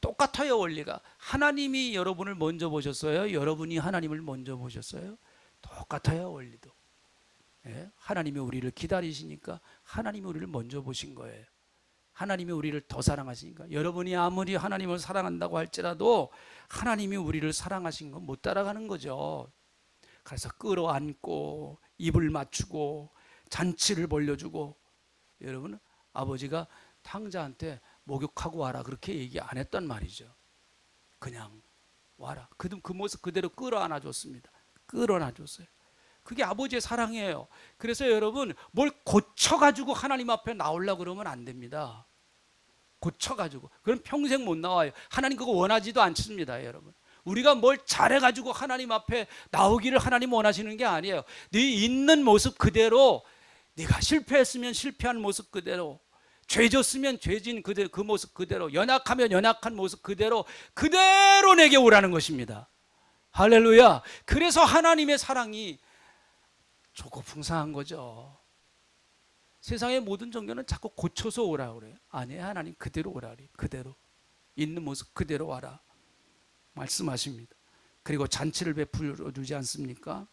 똑같아요, 원리가. 하나님이 여러분을 먼저 보셨어요? 여러분이 하나님을 먼저 보셨어요? 똑같아요, 원리도. 예? 하나님이 우리를 기다리시니까 하나님이 우리를 먼저 보신 거예요. 하나님이 우리를 더 사랑하시니까. 여러분이 아무리 하나님을 사랑한다고 할지라도 하나님이 우리를 사랑하신 건 못 따라가는 거죠. 그래서 끌어안고 입을 맞추고 잔치를 벌려주고. 여러분, 아버지가 탕자한테 목욕하고 와라 그렇게 얘기 안 했단 말이죠. 그냥 와라. 그 모습 그대로 끌어안아 줬습니다. 끌어안아 줬어요. 그게 아버지의 사랑이에요. 그래서 여러분, 뭘 고쳐가지고 하나님 앞에 나오려고 그러면 안 됩니다. 고쳐가지고. 그럼 평생 못 나와요. 하나님 그거 원하지도 않습니다, 여러분. 우리가 뭘 잘해가지고 하나님 앞에 나오기를 하나님 원하시는 게 아니에요. 네 있는 모습 그대로, 네가 실패했으면 실패한 모습 그대로, 죄졌으면 죄진 그대로, 그 모습 그대로, 연약하면 연약한 모습 그대로 내게 오라는 것입니다. 할렐루야. 그래서 하나님의 사랑이 좋고 풍성한 거죠. 세상의 모든 종교는 자꾸 고쳐서 오라고 그래요. 아니에요. 하나님 그대로 오라 그래요. 그대로. 있는 모습 그대로 와라 말씀하십니다. 그리고 잔치를 베풀어 주지 않습니까?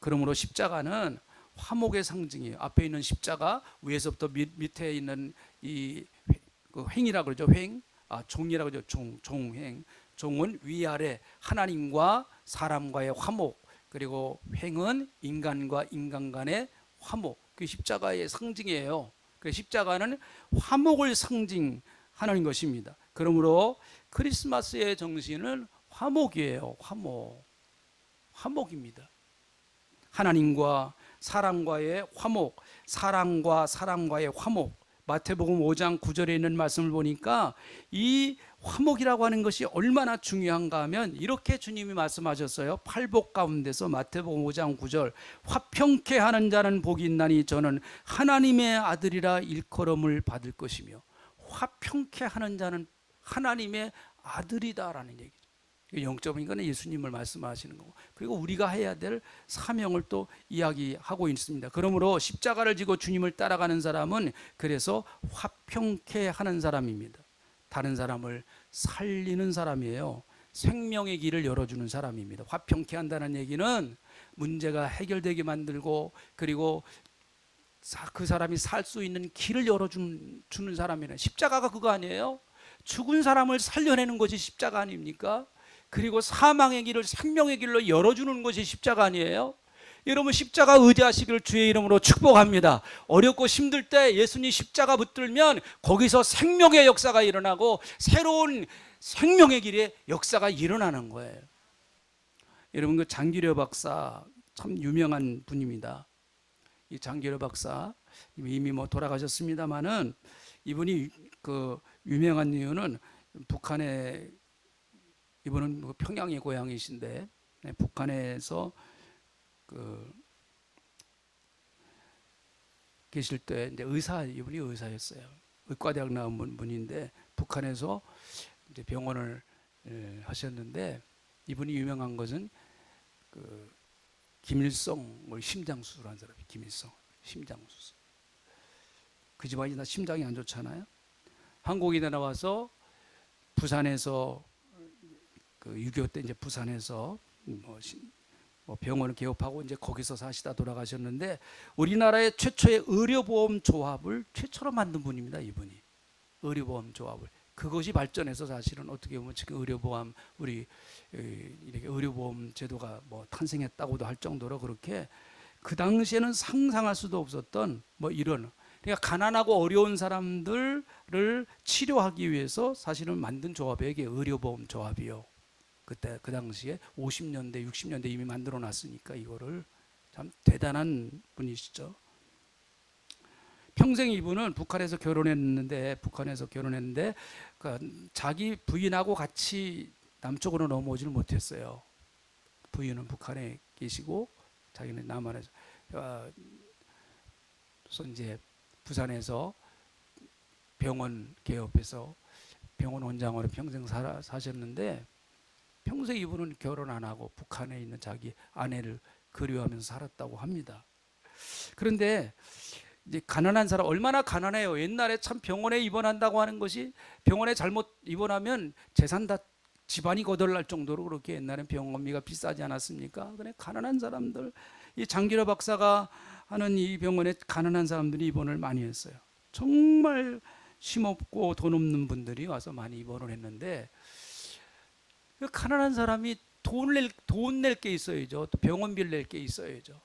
그러므로 십자가는 화목의 상징이에요. 앞에 있는 십자가, 위에서부터 밑에 있는 그 횡이라고 그러죠. 횡. 종이라고 그러죠. 종횡. 종은 위아래 하나님과 사람과의 화목, 그리고 횡은 인간과 인간 간의 화목. 그 십자가의 상징이에요. 그 십자가는 화목을 상징하는 것입니다. 그러므로 크리스마스의 정신은 화목이에요. 화목입니다. 하나님과 사람과의 화목, 사람과 사람과의 화목. 마태복음 5장 9절에 있는 말씀을 보니까 이 화목이라고 하는 것이 얼마나 중요한가 하면 이렇게 주님이 말씀하셨어요. 팔복 가운데서 마태복음 5장 9절, 화평케 하는 자는 복이 있나니 저는 하나님의 아들이라 일컬음을 받을 것이며. 화평케 하는 자는 하나님의 아들이다라는 얘기죠. 영적인 거는 예수님을 말씀하시는 거고, 그리고 우리가 해야 될 사명을 또 이야기하고 있습니다. 그러므로 십자가를 지고 주님을 따라가는 사람은 그래서 화평케 하는 사람입니다. 다른 사람을 살리는 사람이에요. 생명의 길을 열어주는 사람입니다. 화평케 한다는 얘기는 문제가 해결되게 만들고, 그리고 그 사람이 살 수 있는 길을 열어주는 사람이네. 십자가가 그거 아니에요? 죽은 사람을 살려내는 것이 십자가 아닙니까? 그리고 사망의 길을 생명의 길로 열어주는 것이 십자가 아니에요? 여러분, 십자가 의지하시기를 주의 이름으로 축복합니다. 어렵고 힘들 때 예수님 십자가 붙들면 거기서 생명의 역사가 일어나고 새로운 생명의 길에 역사가 일어나는 거예요. 여러분, 그 장기려 박사 참 유명한 분입니다. 이 장기려 박사 이미 뭐 돌아가셨습니다만은, 이분이 그 유명한 이유는 북한에, 이분은 뭐 평양의 고향이신데 북한에서 그 계실 때 이제 이분이 의사였어요. 의과대학 나온 분인데 북한에서 이제 병원을 하셨는데, 이분이 유명한 것은 그 김일성 심장 수술한 사람이, 김일성 심장 수술. 그 집안이 다 심장이 안 좋잖아요. 한국에 나와서 부산에서 그 6.25 때 이제 부산에서 뭐 병원을 개업하고 이제 거기서 사시다 돌아가셨는데, 우리나라의 최초의 의료보험 조합을 최초로 만든 분입니다. 이분이 의료보험 조합을, 그것이 발전해서 사실은 어떻게 보면 지금 의료보험, 우리 이렇게 의료보험 제도가 뭐 탄생했다고도 할 정도로, 그렇게 그 당시에는 상상할 수도 없었던 뭐 이런, 그러니까 가난하고 어려운 사람들을 치료하기 위해서 사실은 만든 조합이 이게 의료보험 조합이요. 그때 그 당시에 50년대 60년대 이미 만들어 놨으니까, 이거를 참 대단한 분이시죠. 평생 이분은 북한에서 결혼했는데 그러니까 자기 부인하고 같이 남쪽으로 넘어오지를 못했어요. 부인은 북한에 계시고 자기는 남한에서, 그래서 이제 부산에서 병원 개업해서 병원 원장으로 평생 사셨는데, 평생 이분은 결혼 안 하고 북한에 있는 자기 아내를 그리워하면서 살았다고 합니다. 그런데 이제 가난한 사람, 얼마나 가난해요. 옛날에 참 병원에 입원한다고 하는 것이, 병원에 잘못 입원하면 재산 다 집안이 거덜날 정도로 그렇게 옛날엔 병원비가 비싸지 않았습니까? 그래, 가난한 사람들, 이 장기려 박사가 하는 이 병원에 가난한 사람들이 입원을 많이 했어요. 정말 힘없고 돈 없는 분들이 와서 많이 입원을 했는데, 가난한 사람이 돈 낼 게 있어야죠. 또 병원비를 낼 게 있어야죠.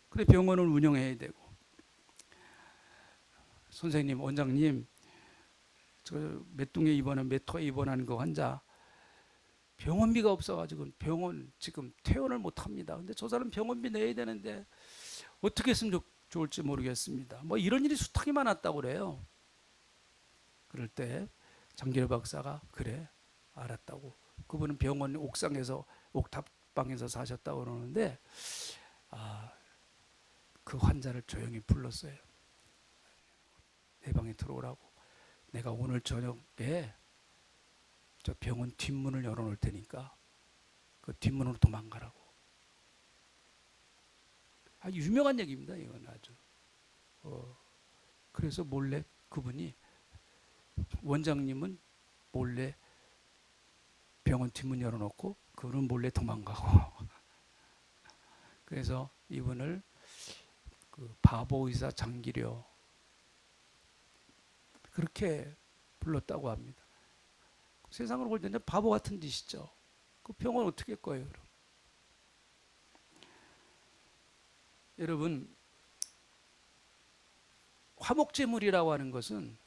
그래, 병원을 운영해야 되고. 선생님, 원장님, 저 몇 호에 입원한 그 환자 병원비가 없어가지고 병원 지금 퇴원을 못 합니다. 근데 저 사람 병원비 내야 되는데 어떻게 했으면 좋을지 모르겠습니다. 뭐 이런 일이 수탁이 많았다고 그래요. 그럴 때 장기려 박사가 그래, 알았다고. 그분은 병원 옥상에서, 옥탑방에서 사셨다고 그러는데, 그 환자를 조용히 불렀어요. 내 방에 들어오라고. 내가 오늘 저녁에 저 병원 뒷문을 열어놓을 테니까 그 뒷문으로 도망가라고. 아주 유명한 얘기입니다. 이건 아주. 그래서 몰래 그분이, 원장님은 몰래 병원 뒷문 열어놓고 그분은 몰래 도망가고. 그래서 이분을 그 바보 의사 장기려, 그렇게 불렀다고 합니다. 세상으로 볼 때는 바보 같은 짓이죠. 그 병원 어떻게 할 거예요, 그럼? 여러분, 화목제물이라고 하는 것은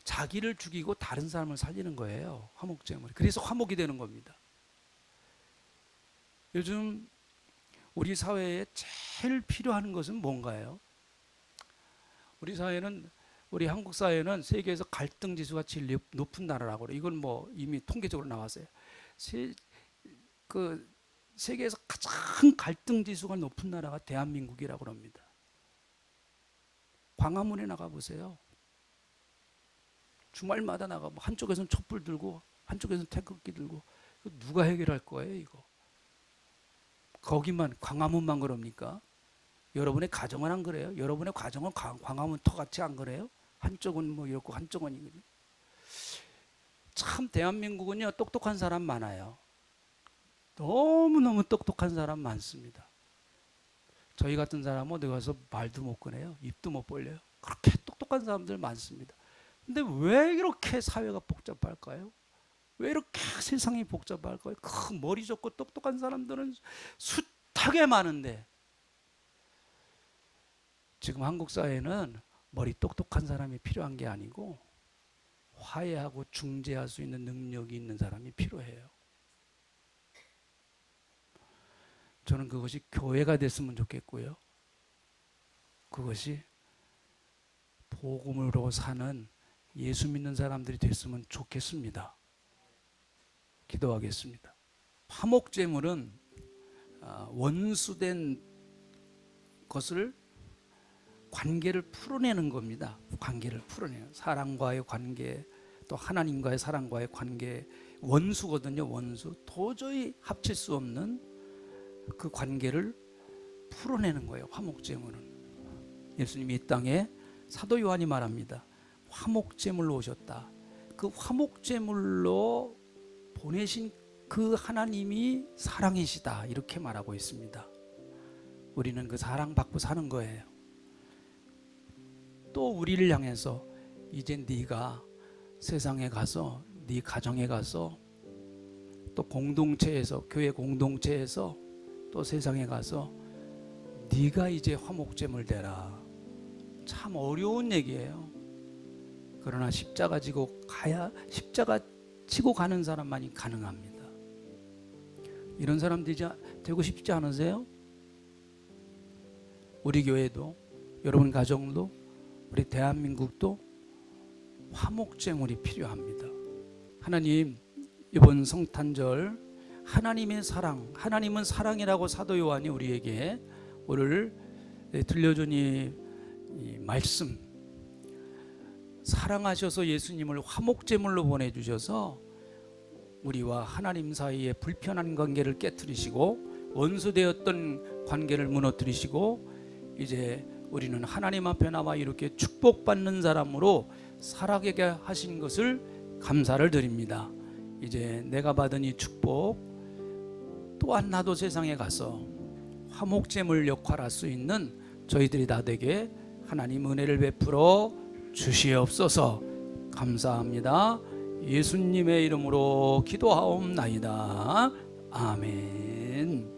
자기를 죽이고 다른 사람을 살리는 거예요. 화목제물이. 그래서 화목이 되는 겁니다. 요즘 우리 사회에 제일 필요한 것은 뭔가요? 우리 한국 사회는 세계에서 갈등 지수가 제일 높은 나라라고 그래요. 이건 뭐 이미 통계적으로 나왔어요. 세계에서 가장 갈등 지수가 높은 나라가 대한민국이라고 합니다. 광화문에 나가 보세요. 주말마다 나가, 뭐 한쪽에서는 촛불 들고 한쪽에서는 태극기 들고, 누가 해결할 거예요, 이거? 거기만, 광화문만 그럽니까? 여러분의 가정은 안 그래요? 여러분의 가정은 광화문 터같이 안 그래요? 한쪽은 뭐 이렇고 한쪽은 이거죠. 참 대한민국은요, 똑똑한 사람 많아요. 너무너무 똑똑한 사람 많습니다. 저희 같은 사람은 어디 가서 말도 못 꺼내요. 입도 못 벌려요. 그렇게 똑똑한 사람들 많습니다. 근데 왜 이렇게 사회가 복잡할까요? 왜 이렇게 세상이 복잡할까요? 그 머리 좋고 똑똑한 사람들은 숱하게 많은데 지금 한국 사회는 머리 똑똑한 사람이 필요한 게 아니고 화해하고 중재할 수 있는 능력이 있는 사람이 필요해요. 저는 그것이 교회가 됐으면 좋겠고요. 그것이 복음으로 사는 예수 믿는 사람들이 됐으면 좋겠습니다. 기도하겠습니다. 화목제물은 원수된 것을 관계를 풀어내는 겁니다. 관계를 풀어내는 사랑과의 관계, 또 하나님과의 사랑과의 관계, 원수거든요. 원수. 도저히 합칠 수 없는 그 관계를 풀어내는 거예요. 화목제물은. 예수님이 이 땅에 사도 요한이 말합니다. 화목제물로 오셨다. 그 화목제물로 보내신 그 하나님이 사랑이시다. 이렇게 말하고 있습니다. 우리는 그 사랑 받고 사는 거예요. 또 우리를 향해서 이제 네가 세상에 가서 네 가정에 가서 또 공동체에서 교회 공동체에서 또 세상에 가서 네가 이제 화목제물 되라. 참 어려운 얘기예요. 그러나 십자가 지고 가야 십자가 치고 가는 사람만이 가능합니다. 이런 사람 되고 싶지 않으세요? 우리 교회도 여러분 가정도 우리 대한민국도 화목제물이 필요합니다. 하나님, 이번 성탄절 하나님의 사랑, 하나님은 사랑이라고 사도 요한이 우리에게 오늘 들려준 이 말씀, 사랑하셔서 예수님을 화목제물로 보내주셔서 우리와 하나님 사이의 불편한 관계를 깨트리시고 원수되었던 관계를 무너뜨리시고 이제 우리는 하나님 앞에 나와 이렇게 축복받는 사람으로 살아가게 하신 것을 감사를 드립니다. 이제 내가 받은 이 축복 또한 나도 세상에 가서 화목제물 역할할 수 있는 저희들이 다 되게 하나님 은혜를 베풀어 주시옵소서. 감사합니다. 예수님의 이름으로 기도하옵나이다. 아멘.